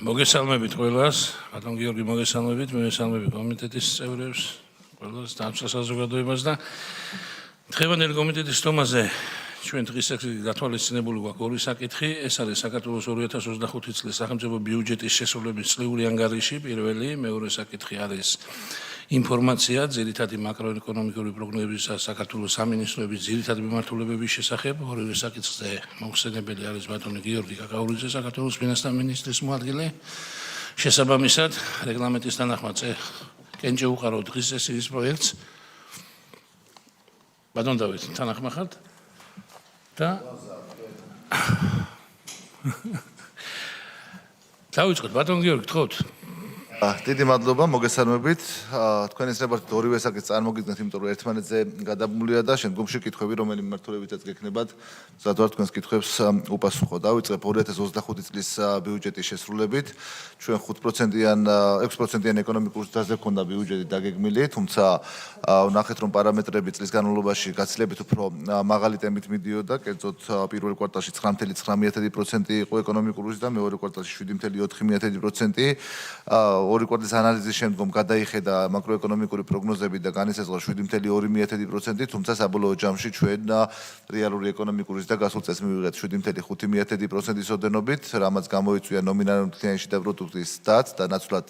მოგესალმებით ყველას, ბატონ გიორგი მოგესალმებით, მოგესალმებით კომიტეტის წევრებს, ყველას დაცვა საზოგადოებას და დღევანდელი კომიტეტის თომაზე ჩვენ დღესაც გათვალისწინებული გვაქვს ორი საკითხი, ეს არის საქართველოს 2025 წლის სახელმწიფო ბიუჯეტის შესრულების წლიური ანგარიში პირველი, მეორე საკითხი არის ინფორმაცია ძირითადი მაკროეკონომიკური პროგნოზებისა საქართველოს სამინისტროების ძირითადი მიმართულებების შესახებ. ორივე საკითხზე მოხსენებელი არის ბატონი გიორგი კაკაურიძე, საქართველოს ფინანსთა მინისტრის მოადგილე. შესაბამისად, რეგლამენტის თანახმად კენჭე უყარო დღის სესიის პროექტს. ბატონ დავით, თანახმა ხართ? და დავიწყოთ, ბატონ გიორგი, გთხოვთ. დიდი მადლობა, მოგესალმებით. თქვენ ისრებათ ორივე საკითხს წარმოგიდგენთ, იმიტომ რომ ერთმანეთზე გადაბმულია და შემდგომში კითხვები, რომელი მიმართულებითაც გექნებათ, სადღაც თქვენს კითხვებს უპასუხო. დავიწყებ 2025 წლის ბიუჯეტის შესრულებით. ჩვენ 6%-იან ეკონომიკურ ზრდაზე ჰქონდა ბიუჯეტი დაგეგმილი, თუმცა ვნახეთ, რომ პარამეტრები წლის განმავლობაში გაცილებით უფრო მაღალი ტემპით მიდიოდა, კერძოდ პირველ კვარტალში 9.9% იყო ეკონომიკური ზრდა, მეორე კვარტალში 7.4%. ორი კვარტალის ანალიზის შემდგომ გადაიხედა მაკროეკონომიკური პროგნოზები და განისაზღვრა 7.2%, თუმცა საბოლოო ჯამში ჩვენ რეალური ეკონომიკური ზრდა გასულ წელს მივიღეთ 7.5%-ის ოდენობით, რამაც გამოიწვია ნომინალური მთლიანი შიდა პროდუქტის ზრდაც და ნაცვლად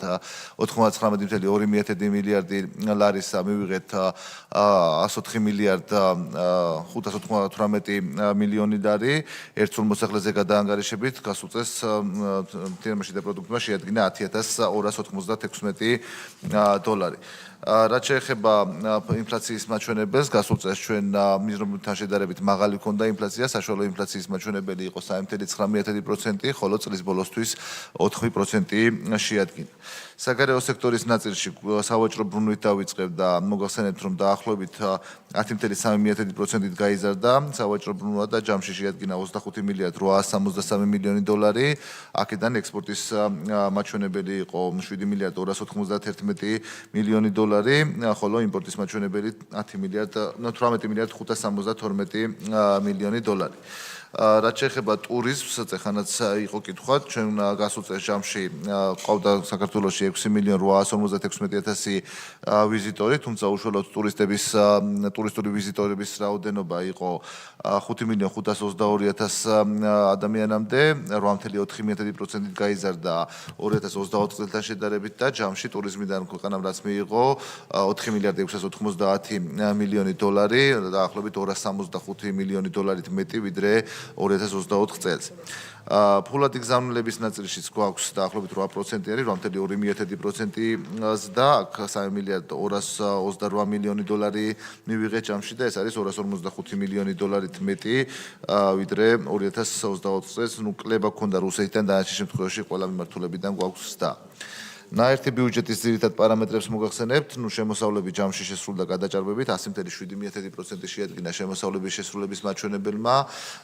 99.2 მილიარდი ლარის მივიღეთ 104 მილიარდ 598 მილიონი ლარი ერთსულ მოსახლეზე გადაანგარიშებით გასულ წელს მთლიანი შიდა პროდუქტმა შეადგინა 10.296 დოლარი. რაც შეეხება ინფლაციის მაჩვენებელს, გასულ წელს ჩვენ მიზნობთან შედარებით მაღალი ჰქონდა ინფლაცია, საშუალო ინფლაციის მაჩვენებელი იყო 3.9%, ხოლო წლის ბოლოსთვის 4% შეადგინა. საგარეო სექტორის ნაწილში სავაჭრო ბრუნვით დავიწყებ და მოგახსენებთ, რომ დაახლოებით 10.3%-ით გაიზარდა სავაჭრო ბრუნვა და ჯამში შეადგინა 25 მილიარდ 863 მილიონი დოლარი. აქედან ექსპორტის მაჩვენებელი იყო 7 მილიარდ 291 მილიონი დოლარი, ხოლო იმპორტის მაჩვენებელი 18 მილიარდ 572 მილიონი დოლარი. რაც შეეხება ტურიზმს, ეხანაც იყო კითხვა, ჩვენ გასულ წელს ჯამში ყავდა საქართველოში 6.856.000 ვიზიტორი, თუმცა უშუალოდ ტურისტული ვიზიტორების რაოდენობა იყო 5.522.000 ადამიანამდე, 8.4%-ით გაიზარდა 2024 წელთან შედარებით და ჯამში ტურიზმიდან ქვეყანამ რაც მიიღო 4.690 მილიონი დოლარი, დაახლოებით 265 მილიონი დოლარით მეტი ვიდრე 2024 წელს. ფულადი გზავნილების ნაწილშიც გვაქვს დაახლოებით 8%-იანი, 8.2% ზრდა, აქ 3 მილიარდ 228 მილიონი დოლარი მივიღეთ ჯამში და ეს არის 255 მილიონი დოლარით მეტი ვიდრე 2024 წელს. კლება გქონდა რუსეთიდან, დანარჩენ შემთხვევაში ყველა მიმართულებიდან გვაქვს ზრდა. ნაერთი ბიუჯეტის ძირითად პარამეტრებს მოგახსენებთ, შემოსავლები ჯამში შესრულდა გადაჭარბებით 100.7% შეადგინა შემოსავლების შესრულების მაჩვენებელმა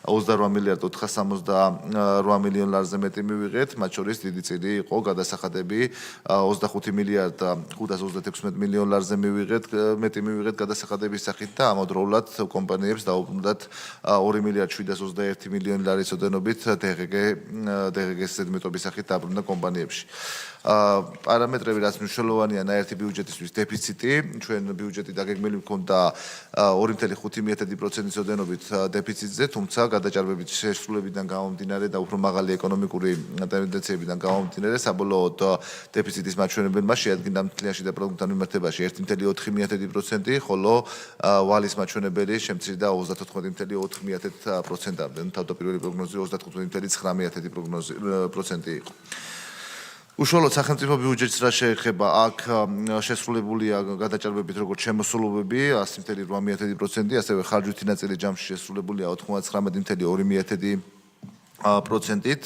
28 მილიარდ 468 მილიონ ლარზე მეტი მივიღეთ, მათ შორის დიდი წილი იყო გადასახადები 25 მილიარდ 536 მილიონ ლარზე მეტი მივიღეთ გადასახადების სახით და ამავდროულად კომპანიებს დაუბრუნდათ 2 მილიარდ 721 მილიონი ლარის ოდენობით DGG-ს ზედმეტობის სახით დაბრუნდა კომპანიებში. პარამეტრები რაც მნიშვნელოვანია ნაერთი ბიუჯეტისთვის დეფიციტი, ჩვენ ბიუჯეტი დაგეგმილი მქონდა 2.5%-ის ოდენობით დეფიციტზე, თუმცა გადაჭარბებით შესრულებიდან გამომდინარე და უფრო მაღალი ეკონომიკური ტენდენციებიდან გამომდინარე, საბოლოოდ დეფიციტის მაჩვენებელმა შეადგინა მთლიანი შიდა პროდუქტთან მიმართებაში 1.4%, ხოლო ვალის მაჩვენებელი შემცირდა 34.4%-ამდე, თავდაპირველი პროგნოზი 35.9% იყო. უშუალოდ სახელმწიფო ბიუჯეტს რა შეეხება, აქ შესრულებულია გადაჭარბებით როგორც შემოსულობები 100.8%, ასევე ხარჯვითი ნაწილი ჯამში შესრულებულია 99.2%-ით,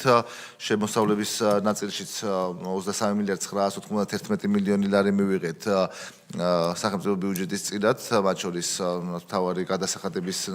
შემოსავლების ნაწილშიც 23 მილიარდ 991 მილიონი ლარი მივიღეთ, სახელმწიფო ბიუჯეტის წილად, მათ შორის მთავარი გადასახადების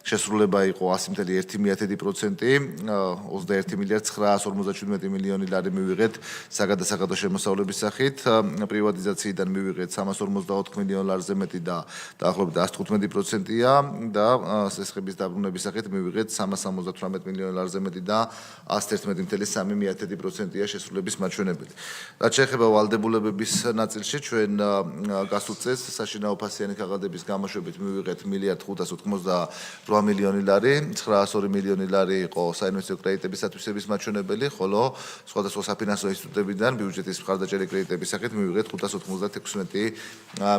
შესრულება იყო 100.1%, 21 მილიარდ 957 მილიონი ლარი მივიღეთ საგადასახადო შემოსავლების სახით, პრივატიზაციიდან მივიღეთ 354 მილიონ ლარზე მეტი და დაახლოებით 115%-ია და სესხების დაბრუნების სახით მივიღეთ 378 მილიონ ლარზე მეტი და 111.3%-ია შესრულების მაჩვენებელი. რაც შეეხება ვალდებულებების ნაწილში, ჩვენ გასულ წელს საშინაო ფასიანი ქაღალდების გამოშვებით მივიღეთ 1.588 მილიონი ლარი, 902 მილიონი ლარი იყო საინვესტიციო კრედიტების ათვისების მაჩვენებელი, ხოლო სხვადასხვა საფინანსო ინსტიტუტებიდან ბიუჯეტის მხარდაჭერი კრედიტების სახით მივიღეთ 596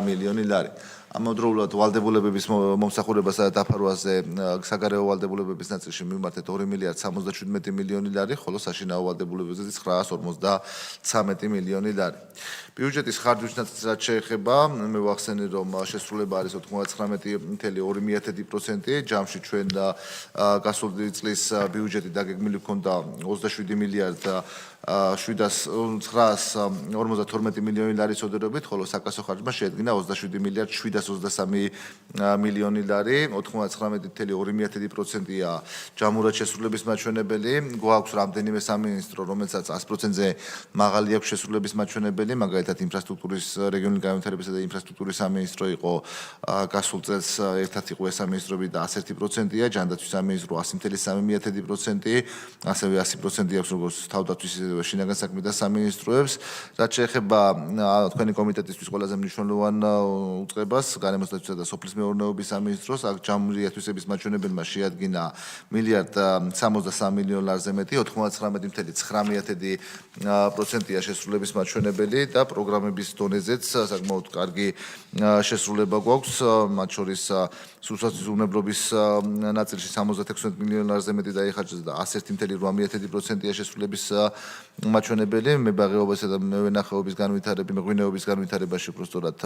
მილიონი ლარი. ამავდროულად ვალდებულებების მომსახურებასა და დაფარვაზე საგარეო ვალდებულებების ნაწილში მივმართეთ 2 მილიარდ 77 მილიონი ლარი, ხოლო საშინაო ვალდებულებებზე 953 მილიონი ლარი. ბიუჯეტის ხარჯვის ნაწილს რაც შეეხება, მე ვახსენე, რომ შესრულება არის 99.2%, ჯამში ჩვენ გასული წლის ბიუჯეტი დაგეგმილი ჰქონდა 27 მილიარდ 952 მილიონი ლარი წოდებით, ხოლო საკასო ხარჯმა შეადგინა 27 მილიარდ 723 მილიონი ლარი, 99.2%-ია ჯამურად შესრულების მაჩვენებელი. გვაქვს რამდენიმე სამინისტრო, რომელსაც 100%-ზე მაღალი აქვს შესრულების მაჩვენებელი, მაგალითად ინფრასტრუქტურის, რეგიონული განვითარებისა და ინფრასტრუქტურის სამინისტრო იყო გასულ წელს ერთად იყო ეს სამინისტროები და 101%-ია, ჯანდაცვის სამინისტრო 100.3%, ასევე 100% აქვს როგორც თავდაცვის შინაგან საქმეთა სამინისტროებს. რაც შეეხება თქვენი კომიტეტისთვის ყველაზე მნიშვნელოვან უწყებას, გარემოსდაცვისა და სოფლის მეურნეობის სამინისტროს, აქ ჯამური ათვისების მაჩვენებელმა შეადგინა 1.63 მილიონ ლარზე მეტი, 99.9%-ია შესრულების მაჩვენებელი და პროგრამების დონეზეც საკმაოდ კარგი შესრულება გვაქვს, მათ შორის სურსათის უვნებლობის ნაწილში 76 მილიონ ლარზე მეტი დაიხარჯეს და 101.8%-ია შესრულების მაჩვენებელი, მებაღეობასა და მევენახეობის მეღვინეობის განვითარებაში უბრალოდ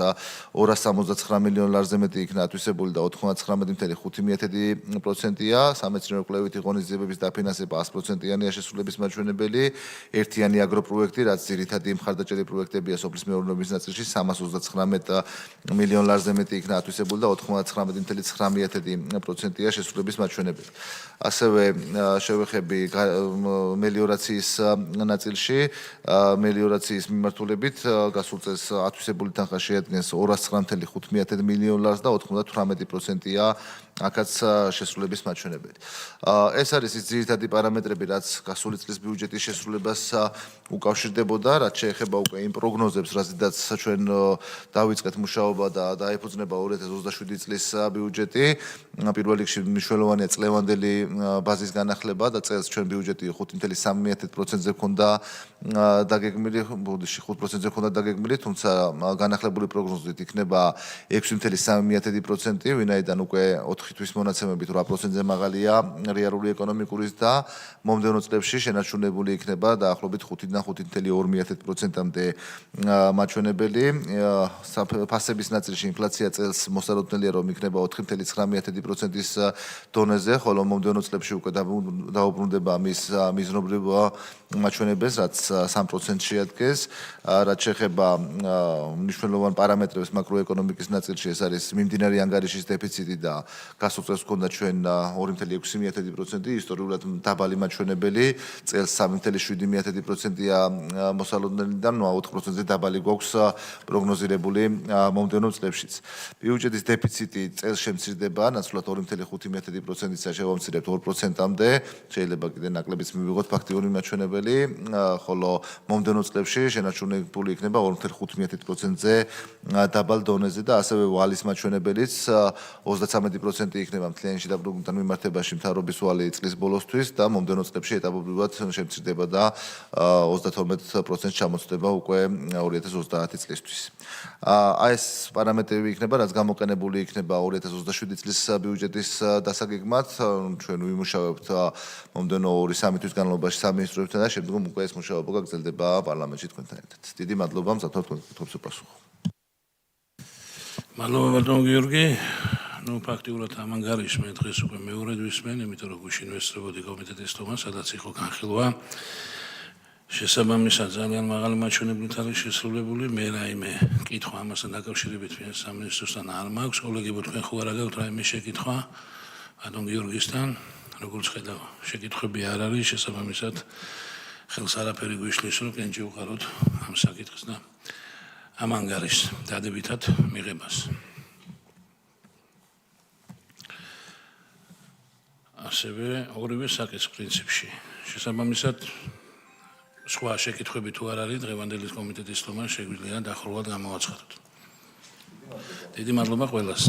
279 მილიონ ლარზე მეტი იქნა ათვისებული და 99.5%-ია, სამეცნიერო-კვლევითი ღონისძიებების დაფინანსება 100%-იანია შესრულების მაჩვენებელი, ერთიანი აგროპროექტი, რაც ძირითადი მხარდაჭერი პროექტებია სოფლის მეურნეობის ნაწილში 339 მილიონ ლარზე მეტი იქნა ათვისებული და 99.9%-ია შესრულების მაჩვენებელი. ასევე შევეხები მელიორაციის ნაწილში, მელიორაციის მიმართულებით გასულ წელს ათვისებული თანხა შეადგენს 209.5 მილიონ ლარს და 98%-ია აქაც შესრულების მაჩვენებელი. ეს არის ის ძირითადი პარამეტრები, რაც გასული წლის ბიუჯეტის შესრულებას უკავშირდებოდა, რაც შეეხება უკვე იმ პროგნოზებს, რაზედაც ჩვენ დავიწყეთ მუშაობა და დაეფუძნება 2027 წლის ბიუჯეტი. პირველ რიგში მნიშვნელოვანია წლევანდელი ბაზის განახლება და წელს ჩვენ ბიუჯეტი 5.3%-ზე ჰქონდა დაგეგმილი, ბოდიში 5%-ზე ჰქონდა დაგეგმილი, თუმცა განახლებული პროგნოზით იქნება 6.3%, ვინაიდან უკვე 4 თვის მონაცემებით 8%-ზე მაღალია რეალური ეკონომიკურის და მომდევნო წლებში შენარჩუნებული იქნება დაახლოებით 5-დან 5.2%-მდე მაჩვენებელი. ფასების ნაწილში ინფლაცია წელს მოსალოდნელია, რომ იქნება 4.9%-ის დონეზე, ხოლო მომდევნო წლებში უკვე დაუბრუნდება მის მიზნობრივ მაჩვენებელს, რაც 3% შეადგენს. რაც შეეხება მნიშვნელოვან პარამეტრებს მაკროეკონომიკის ნაწილში, ეს არის მიმდინარე ანგარიშის დეფიციტი და გასულ წელს ჰქონდა ჩვენ 2.6%, ისტორიულად დაბალი მაჩვენებელი, წელს 3.7%-ია მოსალოდნელიდან 4%-ზე დაბალი გვაქვს პროგნოზირებული მომდევნო წლებშიც. ბიუჯეტის დეფიციტი წელს შემცირდება, ნაცვლად 2.5%-ისა შევამცირებთ 2%-მდე, შეიძლება კიდე ნაკლებიც მივიღოთ ფაქტიური მაჩვენებელი, ხოლო მომდევნო წლებში შენარჩუნებული იქნება 2.5%-ზე დაბალ დონეზე და ასევე ვალის მაჩვენებელიც 33% იქნება მთლიანში დაბრუნებიდან მიმართებაში მთავრობის ვალი წლის ბოლოსთვის და მომდევნო წლებში ეტაპობრივად შემცირდება და 32%-ს ჩამოწდება უკვე 2030 წლისთვის. ეს პარამეტრები იქნება, რაც გამოყენებული იქნება 2027 წლის ბიუჯეტის დასაგეგმად. ჩვენ ვიმუშავებთ მომდევნო 2-3 თვის განმავლობაში სამინისტროებთან და შემდგომ უკვე ეს მუშაობა გაგრძელდება პარლამენტში თქვენთან ერთად. დიდი მადლობა, მზადოთ კითხვებს უპასუხო. მადლობა ბატონო გიორგი. ფაქტიურად ამ ანგარიშს მე დღეს უკვე მეორედ ვისმენ, იმიტომ რომ გუშინ ვესწრებოდი კომიტეტის თომას, სადაც იყო განხილვა შესაბამისად ძალიან მაღალი მაჩვენებლით არის შესრულებული. მე რაიმე კითხვა ამასთან დაკავშირებით სამინისტროსთან არ მაქვს. კოლეგებო, თქვენ ხო არა გაქვთ რაიმე შეკითხვა ბატონ გიორგისთან? როგორც ხედავ, შეკითხვები არ არის, შესაბამისად ხელს არაფერი გვიშლის, რომ კენჭი უყაროთ ამ საკითხს და ამ ანგარიშს დადებითად მიღებას. ასევე ორივე საკითხს პრინციპში. შესაბამისად სხვა შეკითხვები თუ არ არის, დღევანდელი კომიტეტის თომა შეგვიძლია დაახლოებით გამოვაცხადოთ. დიდი მადლობა ყველას.